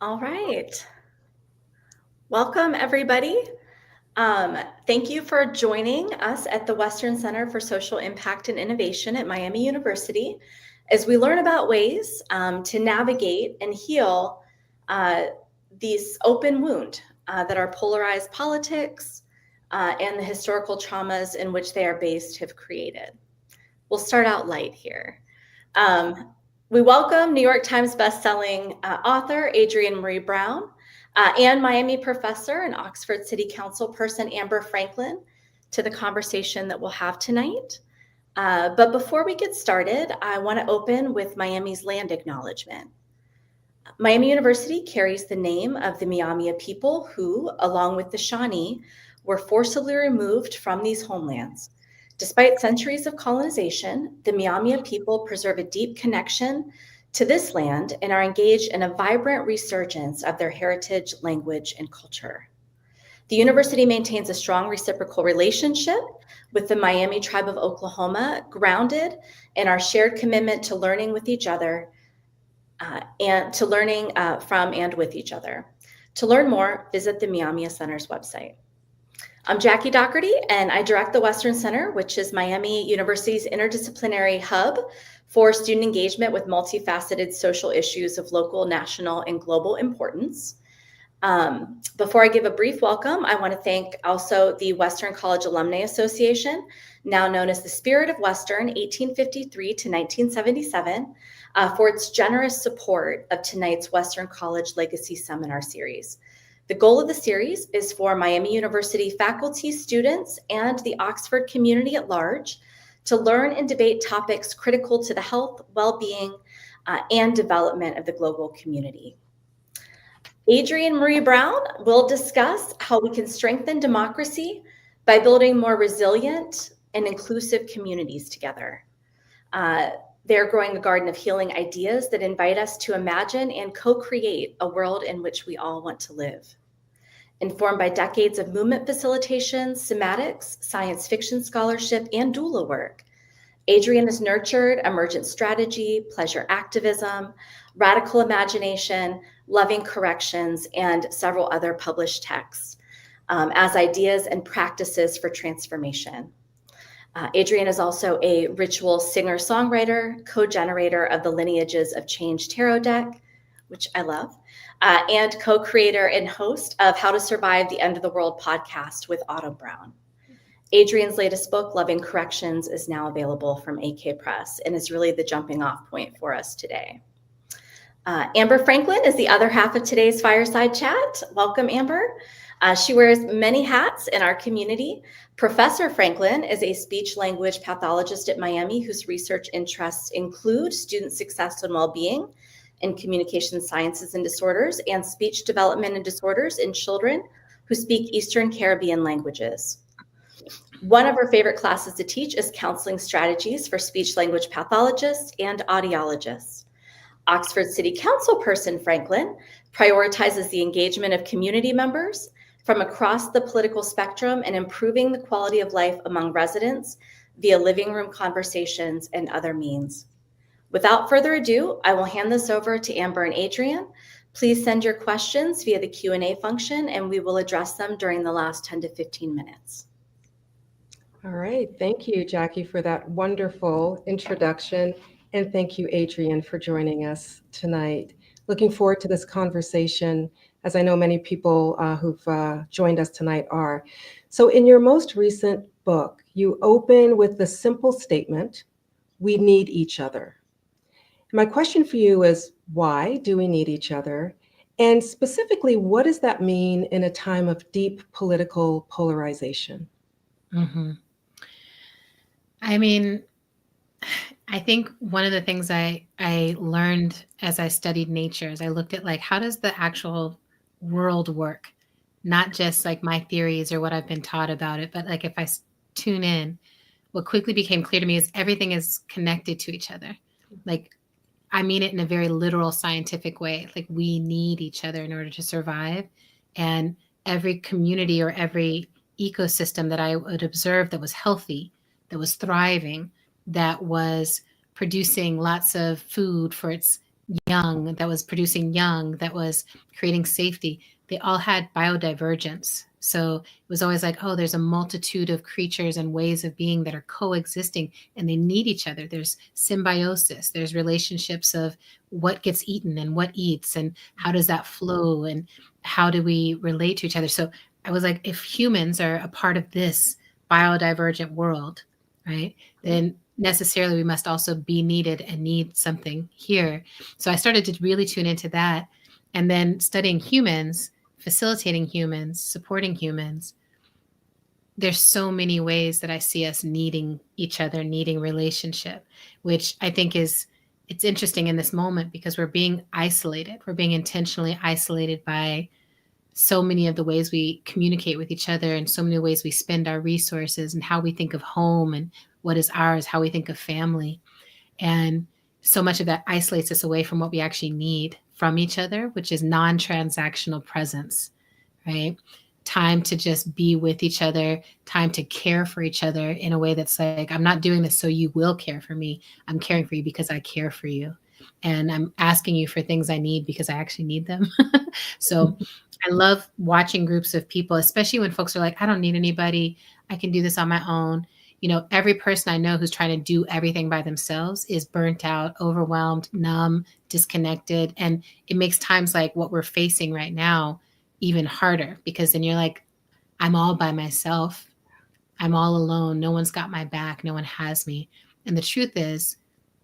All right. Welcome, everybody. Thank you for joining us at the Western Center for Social Impact and Innovation at Miami University as we learn about ways to navigate and heal these open wound that our polarized politics and the historical traumas in which they are based have created. We'll start out light here. We welcome New York Times bestselling author Adrienne Maree Brown and Miami professor and Oxford City Council person Amber Franklin to the conversation that we'll have tonight. But before we get started, I want to open with Miami's land acknowledgement. Miami University carries the name of the Miami people who, along with the Shawnee, were forcibly removed from these homelands. Despite centuries of colonization, the Miami people preserve a deep connection to this land and are engaged in a vibrant resurgence of their heritage, language, and culture. The university maintains a strong reciprocal relationship with the Miami Tribe of Oklahoma, grounded in our shared commitment to learning with each other and to learning from and with each other. To learn more, visit the Miami Center's website. I'm Jackie Doherty, and I direct the Western Center, which is Miami University's interdisciplinary hub for student engagement with multifaceted social issues of local, national, and global importance. Before I give a brief welcome, I want to thank also the Western College Alumni Association, now known as the Spirit of Western, 1853 to 1977, for its generous support of tonight's Western College Legacy Seminar Series. The goal of the series is for Miami University faculty, students, and the Oxford community at large to learn and debate topics critical to the health, well-being, and development of the global community. Adrienne Maree Brown will discuss how we can strengthen democracy by building more resilient and inclusive communities together. They're growing a garden of healing ideas that invite us to imagine and co-create a world in which we all want to live. Informed by decades of movement facilitation, somatics, science fiction scholarship, and doula work, Adrienne has nurtured Emergent Strategy, pleasure activism, radical imagination, loving corrections, and several other published texts as ideas and practices for transformation. Adrienne is also a ritual singer-songwriter, co-generator of the Lineages of Change Tarot deck, which I love, and co-creator and host of How to Survive the End of the World podcast with Autumn Brown. Adrienne's latest book, Loving Corrections, is now available from AK Press and is really the jumping off point for us today. Amber Franklin is the other half of today's fireside chat. Welcome, Amber. She wears many hats in our community. Professor Franklin is a speech-language pathologist at Miami whose research interests include student success and well-being in communication sciences and disorders and speech development and disorders in children who speak Eastern Caribbean languages. One of her favorite classes to teach is counseling strategies for speech-language pathologists and audiologists. Oxford City Council person Franklin prioritizes the engagement of community members from across the political spectrum and improving the quality of life among residents via living room conversations and other means. Without further ado, I will hand this over to Amber and Adrienne. Please send your questions via the Q&A function, and we will address them during the last 10 to 15 minutes. All right. Thank you, Jackie, for that wonderful introduction. And thank you, Adrienne, for joining us tonight. Looking forward to this conversation, as I know many people who've joined us tonight are. So in your most recent book, you open with the simple statement, we need each other. My question for you is, why do we need each other? And specifically, what does that mean in a time of deep political polarization? Mm-hmm. I mean, I think one of the things I learned as I studied nature is I looked at like, how does the actual world work? Not just like my theories or what I've been taught about it, but like if I tune in, what quickly became clear to me is everything is connected to each other. Like, I mean it in a very literal scientific way. Like we need each other in order to survive. And every community or every ecosystem that I would observe that was healthy, that was thriving, that was producing lots of food for its young, that was producing young, that was creating safety, they all had biodivergence. So it was always like, oh, there's a multitude of creatures and ways of being that are coexisting and they need each other. There's symbiosis, there's relationships of what gets eaten and what eats and how does that flow and how do we relate to each other. So I was like, if humans are a part of this biodivergent world, right, then necessarily we must also be needed and need something here. So I started to really tune into that. And then studying humans, facilitating humans, supporting humans, there's so many ways that I see us needing each other, needing relationship, which I think it's interesting in this moment because we're being isolated. We're being intentionally isolated by so many of the ways we communicate with each other and so many ways we spend our resources and how we think of home and what is ours, how we think of family. And so much of that isolates us away from what we actually need from each other, which is non-transactional presence, right? Time to just be with each other, time to care for each other in a way that's like, I'm not doing this so you will care for me. I'm caring for you because I care for you. And I'm asking you for things I need because I actually need them. So I love watching groups of people, especially when folks are like, I don't need anybody. I can do this on my own. You know, every person I know who's trying to do everything by themselves is burnt out, overwhelmed, numb, disconnected. And it makes times like what we're facing right now even harder because then you're like, I'm all by myself. I'm all alone. No one's got my back. No one has me. And the truth is,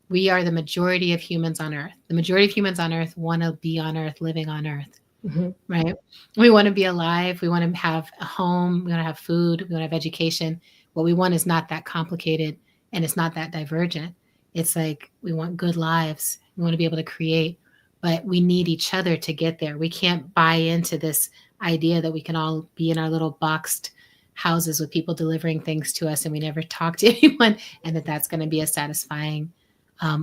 we are the majority of humans on earth. The majority of humans on earth want to be on earth, living on earth. Mm-hmm. Right? We want to be alive. We want to have a home. We want to have food. We want to have education. What we want is not that complicated and it's not that divergent. It's like we want good lives. We want to be able to create, but we need each other to get there. We can't buy into this idea that we can all be in our little boxed houses with people delivering things to us and we never talk to anyone and that's going to be a satisfying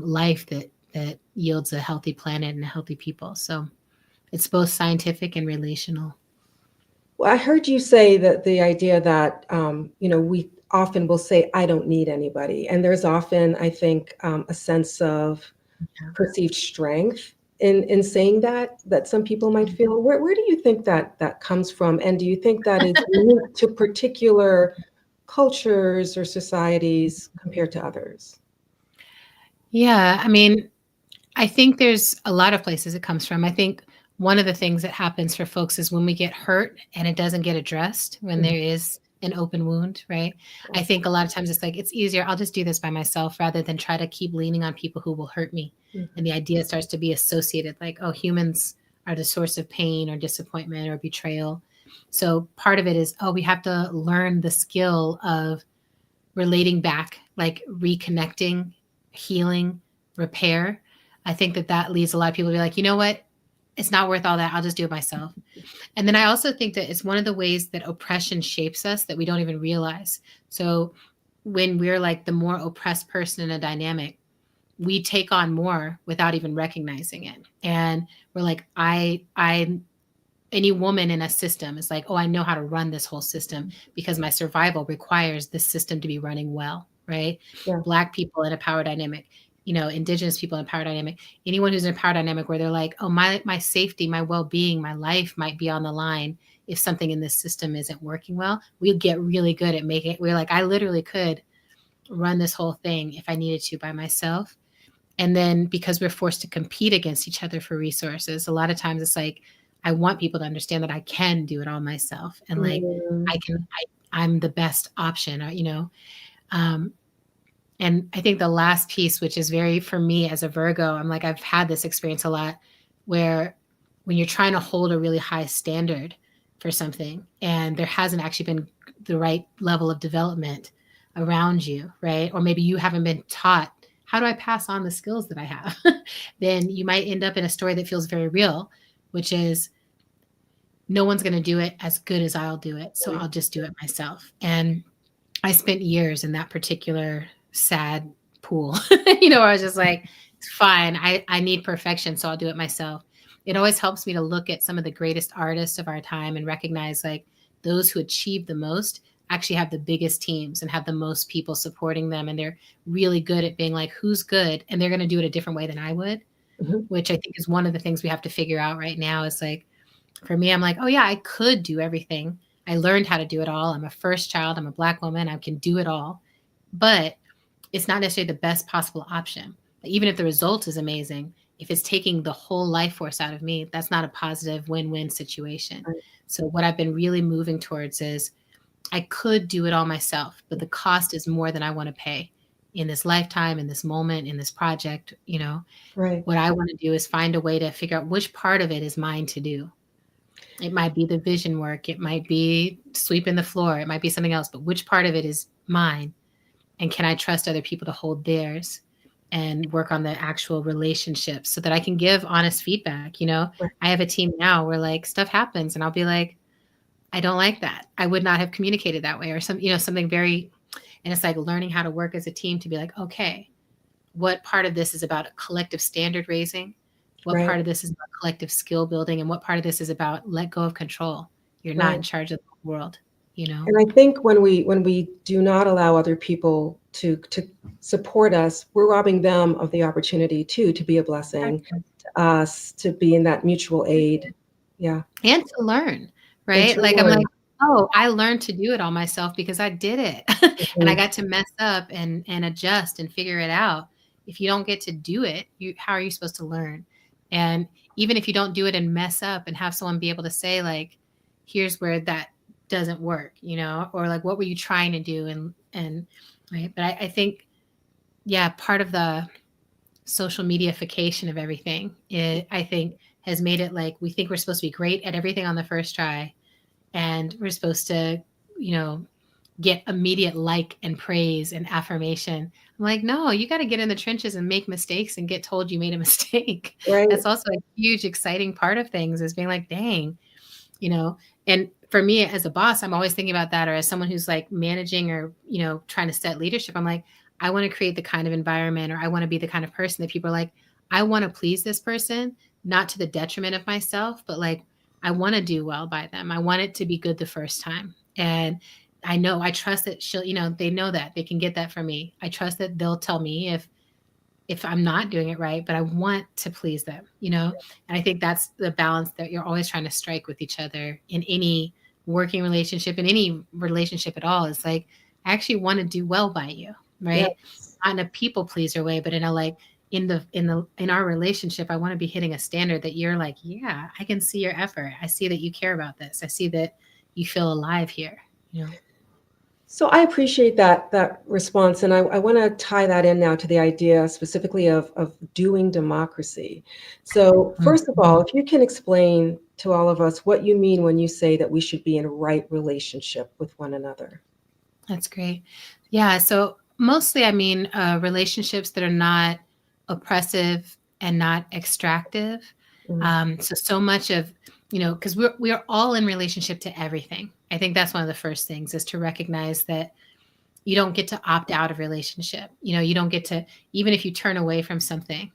life that yields a healthy planet and healthy people. So it's both scientific and relational. Well, I heard you say that the idea that, we often will say, I don't need anybody. And there's often, I think, a sense of perceived strength in saying that some people might feel. Where do you think that comes from? And do you think that is linked to particular cultures or societies compared to others? Yeah, I mean, I think there's a lot of places it comes from. I think one of the things that happens for folks is when we get hurt and it doesn't get addressed, when there is an open wound, right? I think a lot of times it's like, it's easier. I'll just do this by myself rather than try to keep leaning on people who will hurt me. And the idea starts to be associated like, oh, humans are the source of pain or disappointment or betrayal. So part of it is, oh, we have to learn the skill of relating back, like reconnecting, healing, repair. I think that leads a lot of people to be like, you know what? It's not worth all that. I'll just do it myself. And then I also think that it's one of the ways that oppression shapes us that we don't even realize. So when we're like the more oppressed person in a dynamic, we take on more without even recognizing it. And we're like, any woman in a system is like, oh, I know how to run this whole system because my survival requires this system to be running well, right? Yeah. Black people in a power dynamic, Indigenous people in a power dynamic, anyone who's in a power dynamic where they're like, oh, my safety, my well-being, my life might be on the line if something in this system isn't working well. We get really good at making it. We're like, I literally could run this whole thing if I needed to by myself. And then because we're forced to compete against each other for resources, a lot of times it's like, I want people to understand that I can do it all myself. And like, I'm the best option, and I think the last piece, which is very, for me as a Virgo, I'm like, I've had this experience a lot where when you're trying to hold a really high standard for something and there hasn't actually been the right level of development around you, right? Or maybe you haven't been taught, how do I pass on the skills that I have? Then you might end up in a story that feels very real, which is no one's going to do it as good as I'll do it. So I'll just do it myself. And I spent years in that particular sad pool, where I was just like, it's fine. I need perfection. So I'll do it myself. It always helps me to look at some of the greatest artists of our time and recognize like those who achieve the most actually have the biggest teams and have the most people supporting them. And they're really good at being like, who's good? And they're going to do it a different way than I would. Mhm. which I think is one of the things we have to figure out right now. Is like, for me, I'm like, oh yeah, I could do everything. I learned how to do it all. I'm a first child. I'm a Black woman. I can do it all. But it's not necessarily the best possible option. Even if the result is amazing, if it's taking the whole life force out of me, that's not a positive win-win situation. Right. So what I've been really moving towards is I could do it all myself, but the cost is more than I want to pay in this lifetime, in this moment, in this project. Right. What I want to do is find a way to figure out which part of it is mine to do. It might be the vision work. It might be sweeping the floor. It might be something else, but which part of it is mine? And can I trust other people to hold theirs and work on the actual relationships so that I can give honest feedback? Right. I have a team now where like stuff happens and I'll be like, I don't like that. I would not have communicated that way, or something very, and it's like learning how to work as a team to be like, okay, what part of this is about a collective standard raising? What Right. part of this is about collective skill building? And what part of this is about let go of control? You're not Right. in charge of the world. And I think when we do not allow other people to support us, we're robbing them of the opportunity too to be a blessing to us, to be in that mutual aid. Yeah. And to learn, And right? to Like, I'm learn. like, oh, I learned to do it all myself because I did it. And I Mhm. got to mess up and adjust and figure it out. If you don't get to do it, how are you supposed to learn? And even if you don't do it and mess up and have someone be able to say, like, here's where that doesn't work, or like, what were you trying to do? And right. But I think, yeah, part of the social mediaification of everything, I think, has made it like we think we're supposed to be great at everything on the first try, and we're supposed to, get immediate like and praise and affirmation. I'm like, no, you got to get in the trenches and make mistakes and get told you made a mistake. Right. That's also a huge, exciting part of things, is being like, dang, and for me as a boss, I'm always thinking about that, or as someone who's like managing or, trying to set leadership. I'm like, I want to create the kind of environment, or I want to be the kind of person that people are like, I want to please this person, not to the detriment of myself, but like, I want to do well by them. I want it to be good the first time. And I trust that they know that they can get that from me. I trust that they'll tell me if I'm not doing it right, but I want to please them. And I think that's the balance that you're always trying to strike with each other in any working relationship, in any relationship at all. It's like, I actually want to do well by you, right? Yes. Not in a people pleaser way, but in a like, in our relationship, I want to be hitting a standard that you're like, yeah, I can see your effort. I see that you care about this. I see that you feel alive here. So I appreciate that response, and I want to tie that in now to the idea specifically of doing democracy. So first of all, Mhm. if you can explain to all of us what you mean when you say that we should be in a right relationship with one another. That's great. Yeah. So mostly, I mean, relationships that are not oppressive and not extractive. Mm. So much of, because we're all in relationship to everything. I think that's one of the first things, is to recognize that you don't get to opt out of relationship. You don't get to, even if you turn away from something,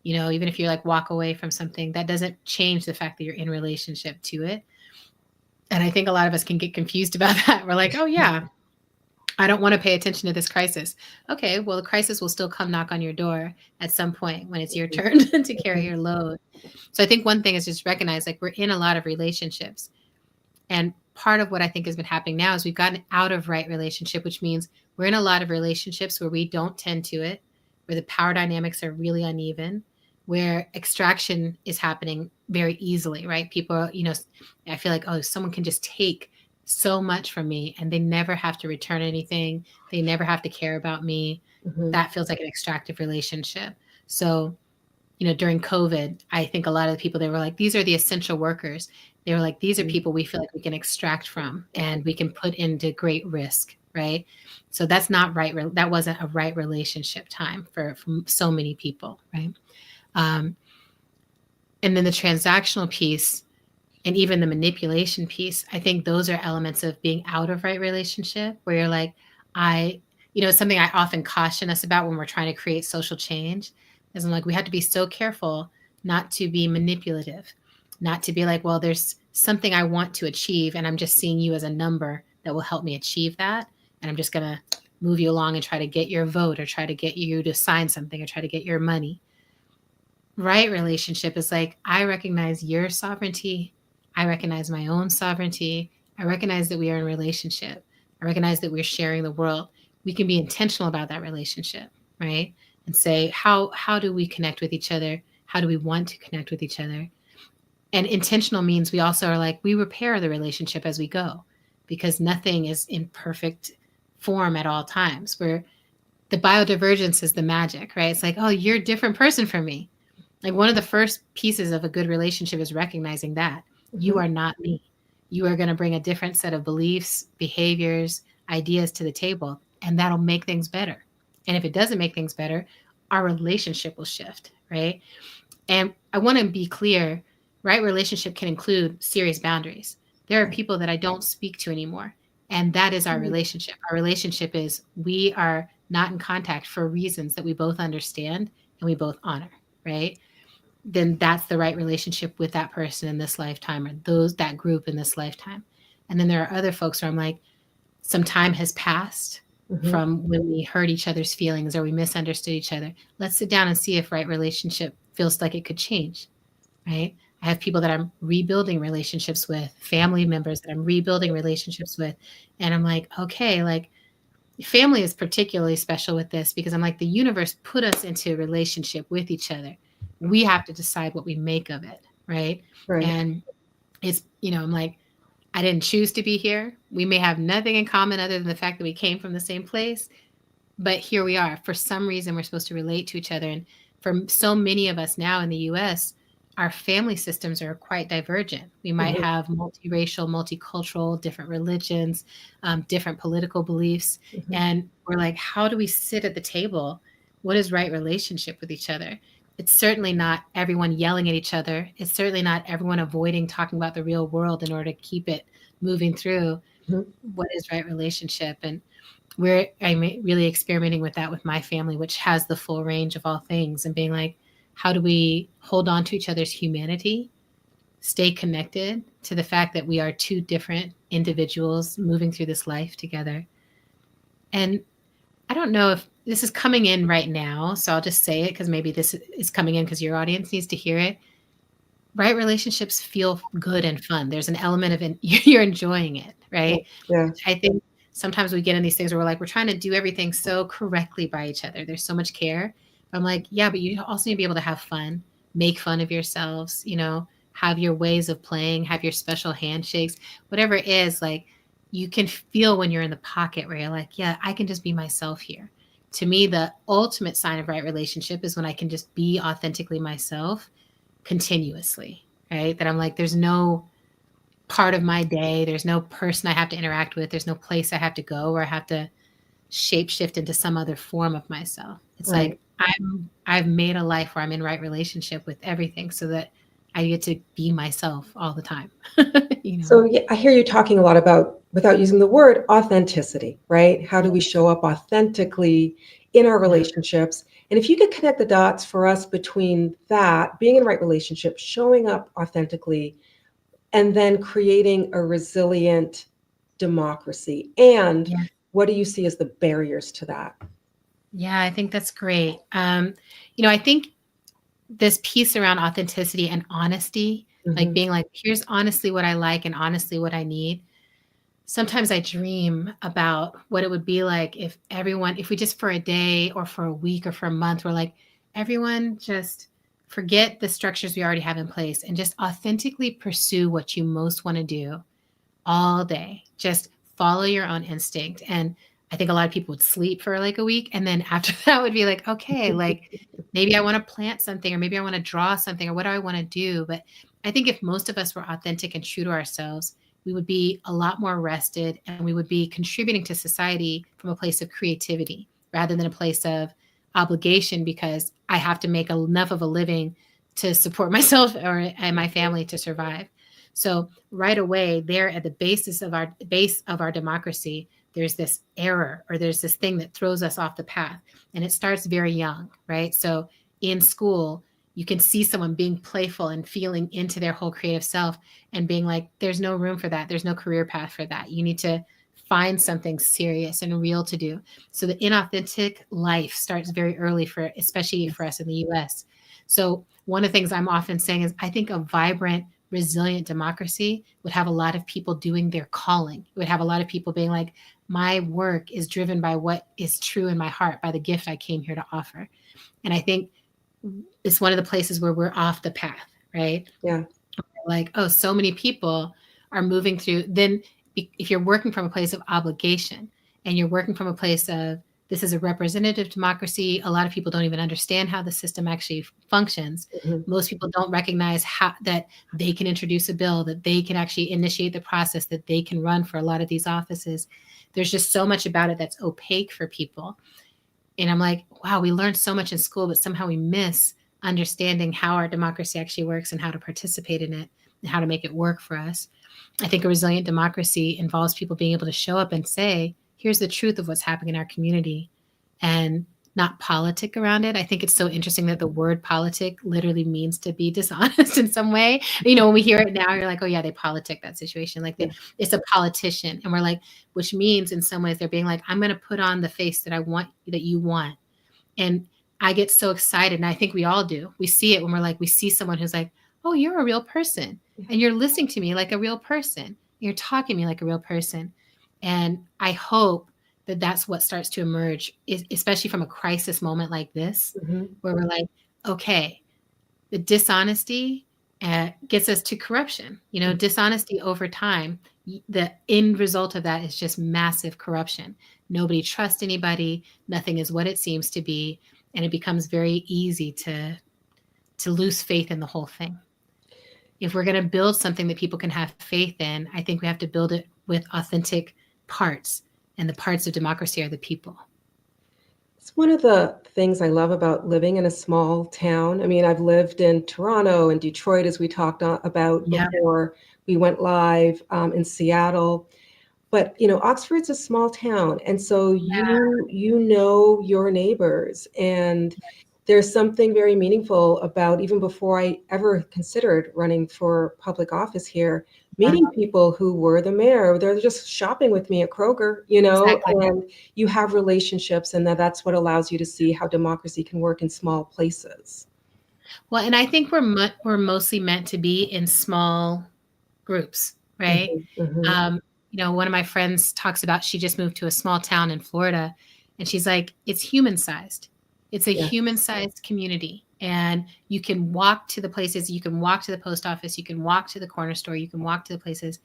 even if you like walk away from something, that doesn't change the fact that you're in relationship to it. And I think a lot of us can get confused about that. We're like, oh yeah, I don't want to pay attention to this crisis. Okay, well, the crisis will still come knock on your door at some point when it's your turn to carry your load. So I think one thing is just recognize, like, we're in a lot of relationships. And part of what I think has been happening now is we've gotten out of right relationship, which means we're in a lot of relationships where we don't tend to it, where the power dynamics are really uneven, where extraction is happening very easily, right? People, I feel like, oh, someone can just take so much from me and they never have to return anything. They never have to care about me. Mhm. That feels like an extractive relationship. So, during COVID, I think a lot of the people, they were like, these are the essential workers. They were like, these are Mhm. people we feel like we can extract from and we can put into great risk, right? So that's not right. That wasn't a right relationship time for so many people, right? Um, and then the transactional piece and even the manipulation piece, I think those are elements of being out of right relationship, where you're like, something I often caution us about when we're trying to create social change is, I'm like, we have to be so careful not to be manipulative, not to be like, well, there's something I want to achieve and I'm just seeing you as a number that will help me achieve that. And I'm just going to move you along and try to get your vote, or try to get you to sign something, or try to get your money. right relationship is like, I recognize your sovereignty. I recognize my own sovereignty. I recognize that we are in a relationship. I recognize that we're sharing the world. We can be intentional about that relationship, right? And say, how do we connect with each other? How do we want to connect with each other? And intentional means we also are like, we repair the relationship as we go, because nothing is in perfect form at all times. Where the biodivergence is the magic, right? It's like, oh, you're a different person from me. Like, one of the first pieces of a good relationship is recognizing that you are not me. You are going to bring a different set of beliefs, behaviors, ideas to the table, and that'll make things better. And if it doesn't make things better, our relationship will shift, right? And I want to be clear, right? Relationship can include serious boundaries. There are people that I don't speak to anymore, and that is our relationship. Our relationship is we are not in contact for reasons that we both understand and we both honor, right? Then that's the right relationship with that person in this lifetime, or that group in this lifetime. And then there are other folks where I'm like, some time has passed from when we hurt each other's feelings or we misunderstood each other. Let's sit down and see if right relationship feels like it could change, right? I have people that I'm rebuilding relationships with, family members that I'm rebuilding relationships with. And I'm like, okay, like, family is particularly special with this, because I'm like, the universe put us into a relationship with each other. We have to decide what we make of it, right? Right. And it's, I'm like, I didn't choose to be here. We may have nothing in common other than the fact that we came from the same place, but here we are. For some reason, we're supposed to relate to each other. And for so many of us now in the US, our family systems are quite divergent. We might have multiracial, multicultural, different religions, different political beliefs. And we're like, how do we sit at the table? What is right relationship with each other? It's certainly not everyone yelling at each other. It's certainly not everyone avoiding talking about the real world in order to keep it moving through. What is right relationship? And I'm really experimenting with that with my family, which has the full range of all things, and being like, how do we hold on to each other's humanity, stay connected to the fact that we are two different individuals moving through this life together? And I don't know if this is coming in right now, so I'll just say it because maybe this is coming in because your audience needs to hear it. Right relationships feel good and fun. There's an element of you're enjoying it, right? Yeah. I think sometimes we get in these things where we're like, we're trying to do everything so correctly by each other. There's so much care. But I'm like, yeah, but you also need to be able to have fun, make fun of yourselves, have your ways of playing, have your special handshakes, whatever it is. Like, you can feel when you're in the pocket where you're like, yeah, I can just be myself here. To me, the ultimate sign of right relationship is when I can just be authentically myself continuously, right? That I'm like, there's no part of my day, there's no person I have to interact with, there's no place I have to go where I have to shapeshift into some other form of myself. It's Right. like I've made a life where I'm in right relationship with everything, so that I get to be myself all the time. So yeah, I hear you talking a lot about, without using the word, authenticity, right? How do we show up authentically in our relationships? And if you could connect the dots for us between that, being in a right relationship, showing up authentically, and then creating a resilient democracy. And Yeah. what do you see as the barriers to that? Yeah, I think that's great. I think this piece around authenticity and honesty, like being like, here's honestly what I like and honestly what I need. Sometimes I dream about what it would be like if we just for a day or for a week or for a month, we're like, everyone just forget the structures we already have in place and just authentically pursue what you most want to do all day. Just follow your own instinct. And I think a lot of people would sleep for like a week. And then after that would be like, okay, like maybe I want to plant something, or maybe I want to draw something, or what do I want to do? But I think if most of us were authentic and true to ourselves, we would be a lot more rested, and we would be contributing to society from a place of creativity rather than a place of obligation, because I have to make enough of a living to support myself and my family to survive. So right away, there at the base of our democracy, there's this error, or there's this thing that throws us off the path, and it starts very young, right? So in school, you can see someone being playful and feeling into their whole creative self and being like, there's no room for that. There's no career path for that. You need to find something serious and real to do. So the inauthentic life starts very early especially for us in the US. So one of the things I'm often saying is I think a vibrant, resilient democracy would have a lot of people doing their calling. It would have a lot of people being like, my work is driven by what is true in my heart, by the gift I came here to offer. And I think it's one of the places where we're off the path, right? Yeah. Like, oh, so many people are moving through. Then if you're working from a place of obligation and you're working from a place of this is a representative democracy, a lot of people don't even understand how the system actually functions. Mhm. Most people don't recognize that they can introduce a bill, that they can actually initiate the process, that they can run for a lot of these offices. There's just so much about it that's opaque for people. And I'm like, wow, we learned so much in school, but somehow we miss understanding how our democracy actually works and how to participate in it and how to make it work for us. I think a resilient democracy involves people being able to show up and say, here's the truth of what's happening in our community, and not politic around it. I think it's so interesting that the word politic literally means to be dishonest in some way. When we hear it now, you're like, oh yeah, they politic that situation. Like it's a politician. And we're like, which means in some ways they're being like, I'm going to put on the face that I want, that you want. And I get so excited. And I think we all do. We see it when we're like, we see someone who's like, oh, you're a real person. And you're listening to me like a real person. You're talking to me like a real person. And I hope that that's what starts to emerge, especially from a crisis moment like this, where we're like, okay, the dishonesty gets us to corruption. Dishonesty over time, the end result of that is just massive corruption. Nobody trusts anybody. Nothing is what it seems to be. And it becomes very easy to lose faith in the whole thing. If we're going to build something that people can have faith in, I think we have to build it with authentic parts. And the parts of democracy are the people. It's one of the things I love about living in a small town. I mean, I've lived in Toronto and Detroit, as we talked about before we went live, in Seattle. But, Oxford's a small town. And so you know your neighbors. And there's something very meaningful about, even before I ever considered running for public office here, meeting people who were the mayor. They're just shopping with me at Kroger, Exactly. and you have relationships, and that's what allows you to see how democracy can work in small places. Well, and I think we're mostly meant to be in small groups, right? One of my friends talks about, she just moved to a small town in Florida, and she's like, it's human-sized. It's a human-sized community. And you can walk to the places, you can walk to the post office, you can walk to the corner store, you can walk to the places.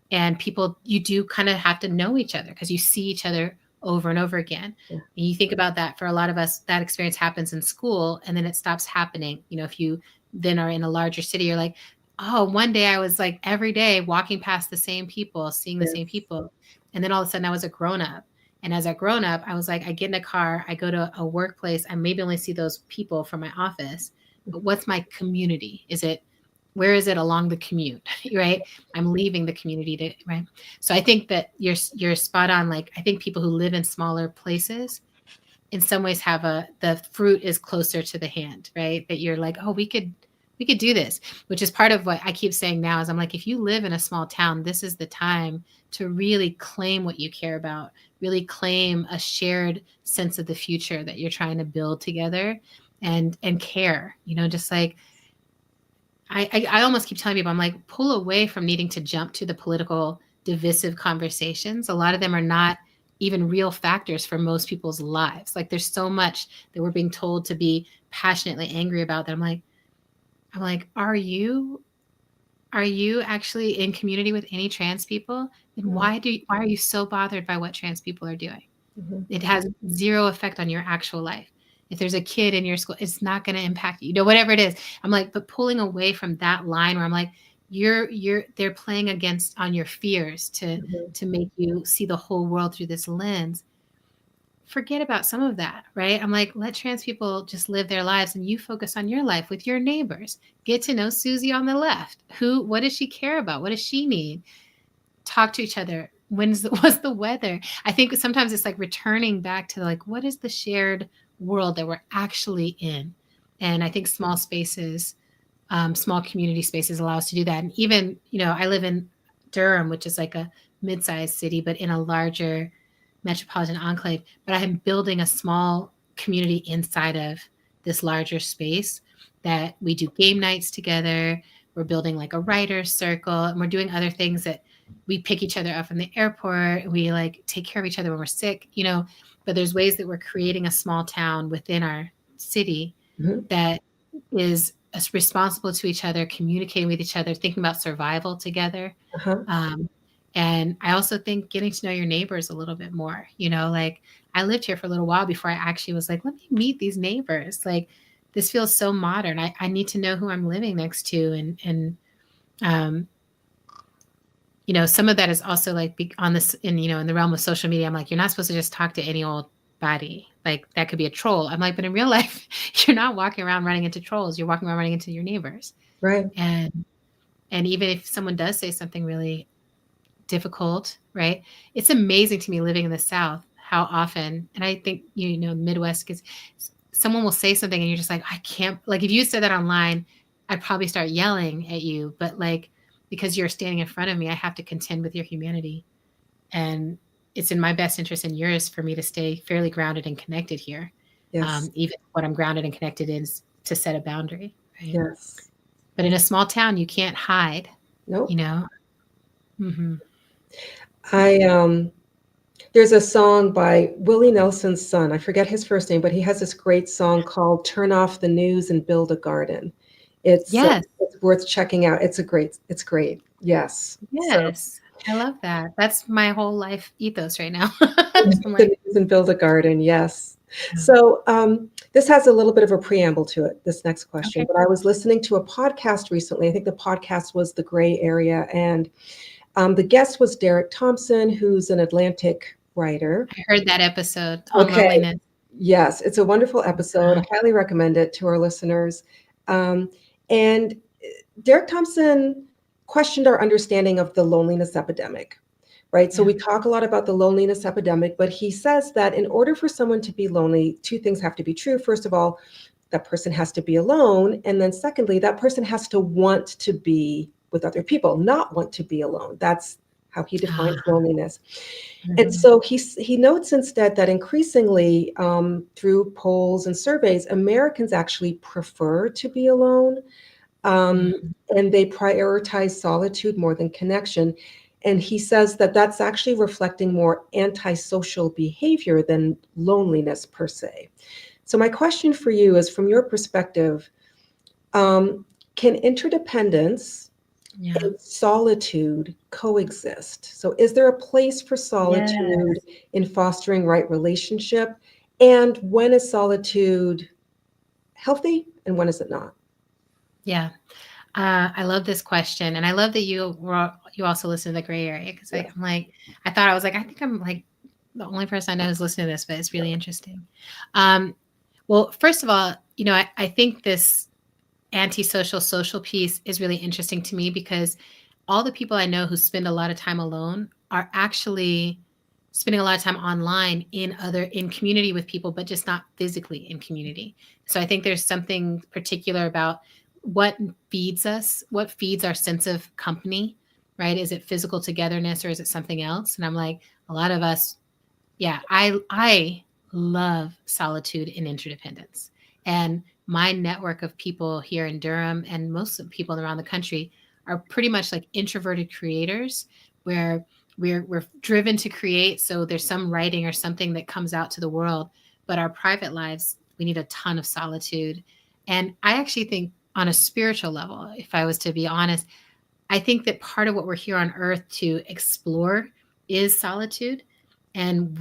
And people, you do kind of have to know each other because you see each other over and over again. And you think about that, for a lot of us, that experience happens in school and then it stops happening. If you then are in a larger city, you're like, oh, one day I was like every day walking past the same people, seeing the same people. And then all of a sudden I was a grown-up. And as a grown-up, I was like, I get in a car, I go to a workplace, I maybe only see those people from my office, but what's my community? Where is it along the commute, right? I'm leaving the community right? So I think that you're spot on. Like, I think people who live in smaller places in some ways the fruit is closer to the hand, right? That you're like, oh, we could do this, which is part of what I keep saying now is I'm like, if you live in a small town, this is the time to really claim what you care about, really claim a shared sense of the future that you're trying to build together and care, just like, I almost keep telling people, I'm like, pull away from needing to jump to the political divisive conversations. A lot of them are not even real factors for most people's lives. Like, there's so much that we're being told to be passionately angry about that I'm like, are you actually in community with any trans people? And why are you so bothered by what trans people are doing? It has zero effect on your actual life. If there's a kid in your school, it's not going to impact you, whatever it is. I'm like, but pulling away from that line where I'm like, they're playing on your fears to make you see the whole world through this lens. Forget about some of that, right? I'm like, let trans people just live their lives and you focus on your life with your neighbors. Get to know Susie on the left. What does she care about? What does she need? Talk to each other. What's the weather? I think sometimes it's like returning back to like, what is the shared world that we're actually in? And I think small spaces, small community spaces allow us to do that. And even, I live in Durham, which is like a mid-sized city, but in a larger metropolitan enclave. But I am building a small community inside of this larger space that we do game nights together. We're building like a writer's circle, and we're doing other things that we pick each other up from the airport. We like take care of each other when we're sick, but there's ways that we're creating a small town within our city that is responsible to each other, communicating with each other, thinking about survival together. And I also think getting to know your neighbors a little bit more, like I lived here for a little while before I actually was like, let me meet these neighbors. Like this feels so modern. I need to know who I'm living next to. And some of that is also like on this in the realm of social media. I'm like, you're not supposed to just talk to any old body. Like that could be a troll. I'm like, but in real life, you're not walking around running into trolls. You're walking around running into your neighbors. Right. And even if someone does say something really difficult, right? It's amazing to me living in the South, how often, and I think, Midwest, because someone will say something and you're just like, I can't, like if you said that online, I'd probably start yelling at you, but like, because you're standing in front of me, I have to contend with your humanity. And it's in my best interest and yours for me to stay fairly grounded and connected here. Yes. Even what I'm grounded and connected is to set a boundary. Right? Yes. But in a small town, you can't hide. Nope. Mm-hmm. There's a song by Willie Nelson's son. I forget his first name, but he has this great song called "Turn Off the News and Build a Garden." It's worth checking out. It's great. Yes. Yes. So, I love that. That's my whole life ethos right now. The news and build a garden. Yes. Yeah. So this has a little bit of a preamble to it, this next question. Okay. But I was listening to a podcast recently. I think the podcast was The Gray Area. And the guest was Derek Thompson, who's an Atlantic writer. I heard that episode on loneliness. Yes, it's a wonderful episode. I highly recommend it to our listeners. And Derek Thompson questioned our understanding of the loneliness epidemic, right? So we talk a lot about the loneliness epidemic, but he says that in order for someone to be lonely, two things have to be true. First of all, that person has to be alone. And then secondly, that person has to want to be with other people, not want to be alone. That's how he defines loneliness. Mm-hmm. And so he notes instead that increasingly through polls and surveys, Americans actually prefer to be alone. And they prioritize solitude more than connection. And he says that that's actually reflecting more antisocial behavior than loneliness per se. So my question for you is, from your perspective, can interdependence and solitude coexist? So is there a place for solitude in fostering right relationship? And when is solitude healthy and when is it not? Yeah. I love this question. And I love that you also listen to The Gray Area, because I think I'm like the only person I know who's listening to this, but it's really interesting. Well, first of all, I think this antisocial social piece is really interesting to me, because all the people I know who spend a lot of time alone are actually spending a lot of time online in community with people, but just not physically in community. So I think there's something particular about what feeds our sense of company, right? Is it physical togetherness or is it something else? And I'm like, a lot of us, I love solitude and interdependence. And my network of people here in Durham and most of the people around the country are pretty much like introverted creators, where we're driven to create. So there's some writing or something that comes out to the world, but our private lives, we need a ton of solitude. And I actually think, on a spiritual level, if I was to be honest, I think that part of what we're here on earth to explore is solitude and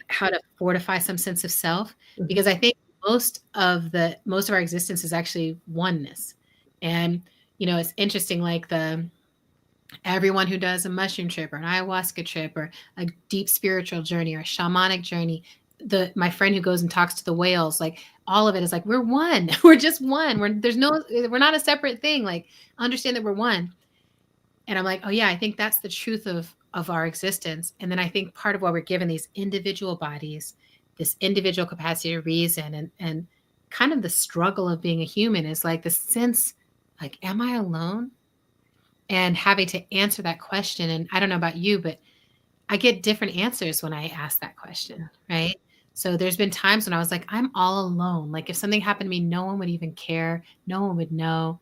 how to fortify some sense of self. Because I think most of our existence is actually oneness. And, it's interesting, like everyone who does a mushroom trip or an ayahuasca trip or a deep spiritual journey or a shamanic journey, my friend who goes and talks to the whales, like all of it is like, we're one, we're just one. We're not a separate thing. Like, understand that we're one. And I'm like, oh yeah, I think that's the truth of our existence. And then I think part of why we're given these individual bodies, this individual capacity to reason and kind of the struggle of being a human is like the sense, like, am I alone? And having to answer that question. And I don't know about you, but I get different answers when I ask that question, right? So there's been times when I was like, I'm all alone. Like if something happened to me, no one would even care. No one would know.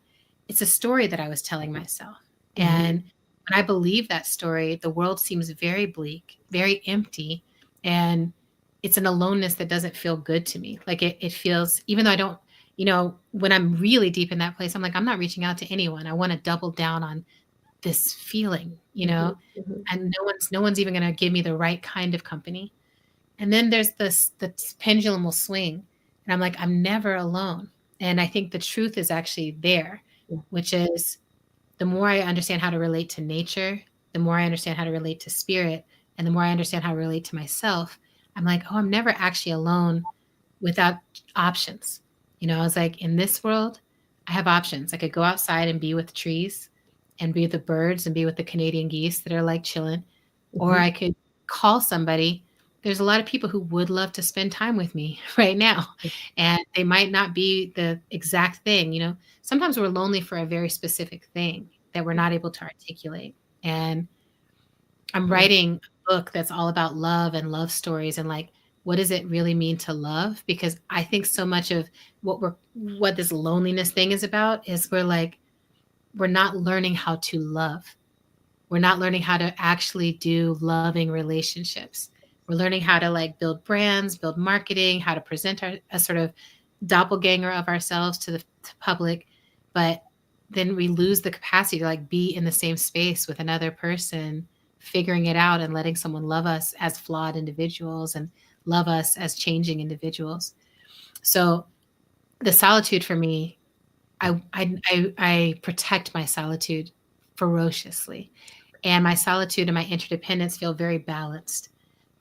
It's a story that I was telling myself. And when I believe that story, the world seems very bleak, very empty. And it's an aloneness that doesn't feel good to me. Like it feels, even though I don't, when I'm really deep in that place, I'm like, I'm not reaching out to anyone. I want to double down on this feeling, and no one's even going to give me the right kind of company. And then there's the pendulum will swing, and I'm like, I'm never alone. And I think the truth is actually there, which is the more I understand how to relate to nature, the more I understand how to relate to spirit, and the more I understand how to relate to myself, I'm like, oh, I'm never actually alone without options. I was like, in this world, I have options. I could go outside and be with trees and be with the birds and be with the Canadian geese that are like chilling, or I could call somebody. There's a lot of people who would love to spend time with me right now, and they might not be the exact thing. Sometimes we're lonely for a very specific thing that we're not able to articulate. And I'm writing a book that's all about love and love stories and like, what does it really mean to love? Because I think so much of what this loneliness thing is about is we're not learning how to love. We're not learning how to actually do loving relationships. We're learning how to like build brands, build marketing, how to present a sort of doppelganger of ourselves to the public. But then we lose the capacity to like be in the same space with another person, figuring it out and letting someone love us as flawed individuals and love us as changing individuals. So the solitude for me, I protect my solitude ferociously, and my solitude and my interdependence feel very balanced.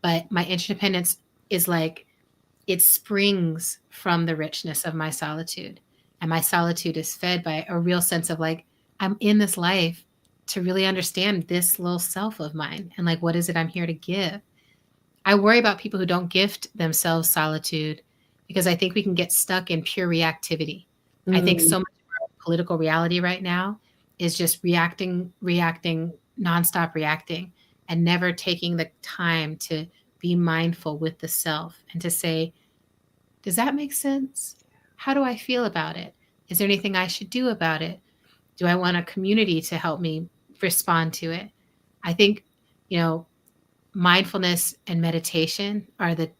But my interdependence is like, it springs from the richness of my solitude, and my solitude is fed by a real sense of like, I'm in this life to really understand this little self of mine, and like, what is it I'm here to give? I worry about people who don't gift themselves solitude, because I think we can get stuck in pure reactivity. I think so much of our political reality right now is just reacting, nonstop reacting, and never taking the time to be mindful with the self and to say, does that make sense? How do I feel about it? Is there anything I should do about it? Do I want a community to help me respond to it? I think, mindfulness and meditation are the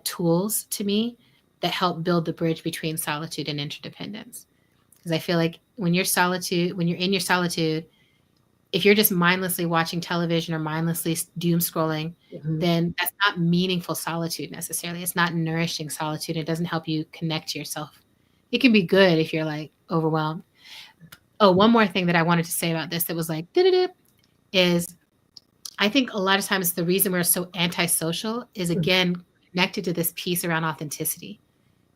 tools to me that help build the bridge between solitude and interdependence. Because I feel like when you're in your solitude, if you're just mindlessly watching television or mindlessly doom scrolling, then that's not meaningful solitude necessarily. It's not nourishing solitude. It doesn't help you connect to yourself. It can be good if you're like overwhelmed. Oh, one more thing that I wanted to say about this that was like, is I think a lot of times the reason we're so antisocial is, again, connected to this piece around authenticity.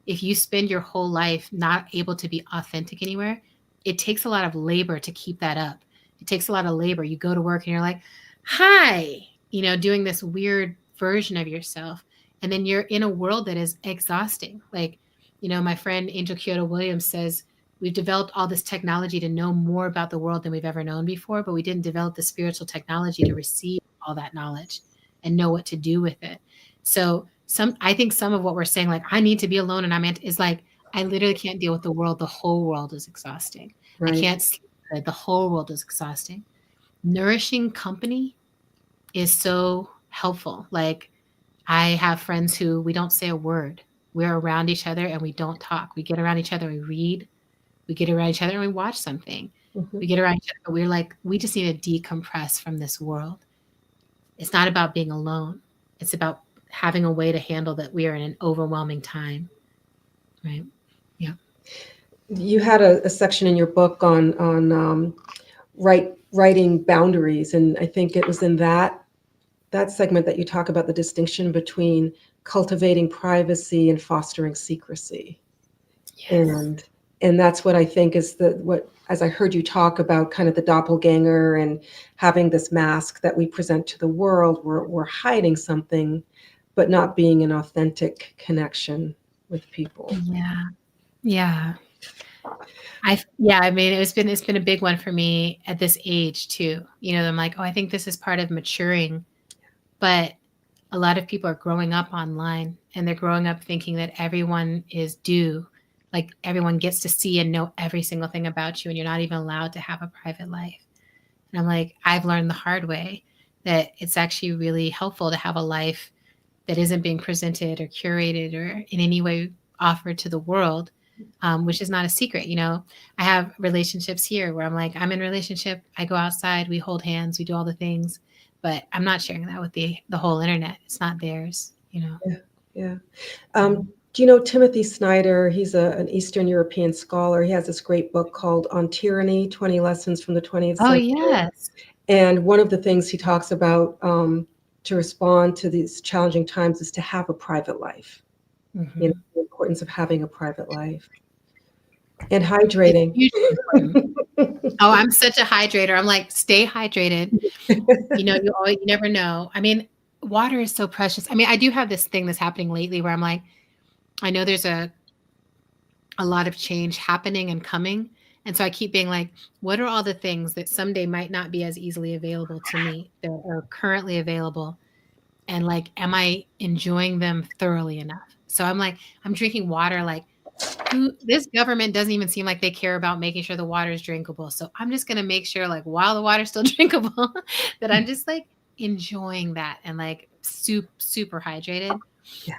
If you spend your whole life not able to be authentic anywhere, it takes a lot of labor to keep that up. It takes a lot of labor. You go to work and you're like, hi, doing this weird version of yourself. And then you're in a world that is exhausting. Like, my friend Angel Kyoto Williams says, we've developed all this technology to know more about the world than we've ever known before, but we didn't develop the spiritual technology to receive all that knowledge and know what to do with it. So I think some of what we're saying, like, I need to be alone and is like, I literally can't deal with the world. The whole world is exhausting. Right. I can't sleep. The whole world is exhausting. Nourishing company is so helpful. Like, I have friends who we don't say a word. We're around each other and we don't talk. We get around each other and we read. We get around each other and we watch something. We get around each other, but we're like, we just need to decompress from this world. It's not about being alone. It's about having a way to handle that we are in an overwhelming time. Right? Yeah. You had a section in your book on writing boundaries, and I think it was in that segment that you talk about the distinction between cultivating privacy and fostering secrecy. Yes. And that's what I think is as I heard you talk about kind of the doppelganger and having this mask that we present to the world, we're hiding something, but not being an authentic connection with people. Yeah. Yeah. I mean, it's been a big one for me at this age too. I'm like, oh, I think this is part of maturing, But a lot of people are growing up online, and they're growing up thinking that everyone is due, like everyone gets to see and know every single thing about you, and you're not even allowed to have a private life. And I'm like, I've learned the hard way that it's actually really helpful to have a life that isn't being presented or curated or in any way offered to the world, which is not a secret. I have relationships here where I'm like, I'm in a relationship, I go outside, we hold hands, we do all the things, but I'm not sharing that with the whole internet. It's not theirs. Yeah. Do you know Timothy Snyder? He's an Eastern European scholar. He has this great book called On Tyranny, 20 Lessons from the 20th Oh, Century. yes. And one of the things he talks about to respond to these challenging times is to have a private life. Mm-hmm. The importance of having a private life. And hydrating. It's hugely important. Oh, I'm such a hydrator. I'm like, stay hydrated. You never know. I mean, water is so precious. I mean, I do have this thing that's happening lately where I'm like, I know there's a lot of change happening and coming. And so I keep being like, what are all the things that someday might not be as easily available to me that are currently available? And like, am I enjoying them thoroughly enough? So I'm like, I'm drinking water. Like, this government doesn't even seem like they care about making sure the water is drinkable. So I'm just going to make sure, like, while the water's still drinkable, that I'm just like enjoying that and like super hydrated.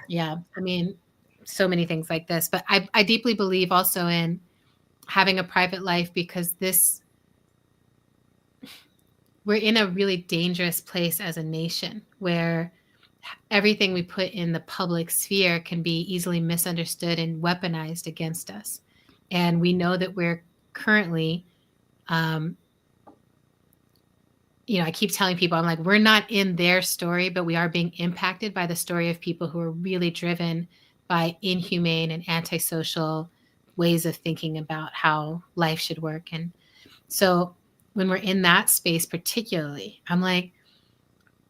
Yeah. I mean, so many things like this, but I deeply believe also in having a private life, because we're in a really dangerous place as a nation where everything we put in the public sphere can be easily misunderstood and weaponized against us. And we know that we're currently, I keep telling people, I'm like, we're not in their story, but we are being impacted by the story of people who are really driven by inhumane and antisocial ways of thinking about how life should work. And so when we're in that space, particularly, I'm like,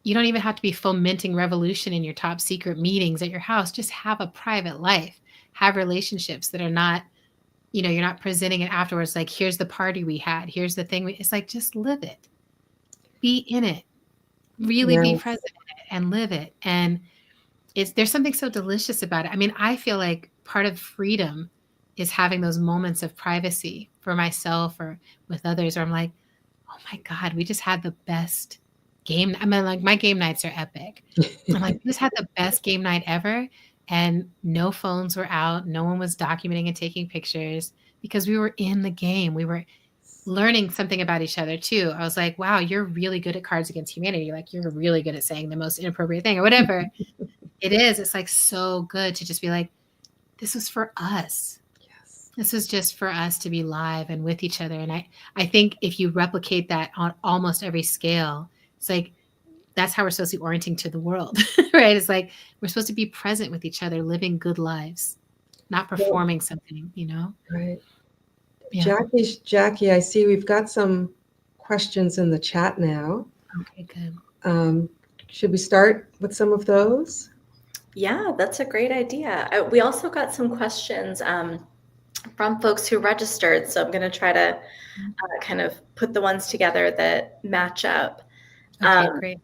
you don't even have to be fomenting revolution in your top secret meetings at your house. Just have a private life, have relationships that are not, you're not presenting it afterwards. Like, here's the party we had. Here's the thing. It's like, just live it, be in it, really be present in it and live it. And there's something so delicious about it. I mean, I feel like part of freedom is having those moments of privacy for myself or with others, where I'm like, oh my God, we just had the best game. I mean, like, my game nights are epic. I'm like, we just had the best game night ever. And no phones were out. No one was documenting and taking pictures, because we were in the game. We were learning something about each other too. I was like, wow, you're really good at Cards Against Humanity. Like, you're really good at saying the most inappropriate thing or whatever it is. It's like so good to just be like, this was for us. Yes. This is just for us to be live and with each other. And I think if you replicate that on almost every scale, it's like, that's how we're supposed to be orienting to the world, right? It's like, we're supposed to be present with each other, living good lives, not performing something, Right. Yeah. Jackie, I see we've got some questions in the chat now. Okay, good. Should we start with some of those? Yeah, that's a great idea. We also got some questions from folks who registered. So I'm going to try to kind of put the ones together that match up. Okay, great.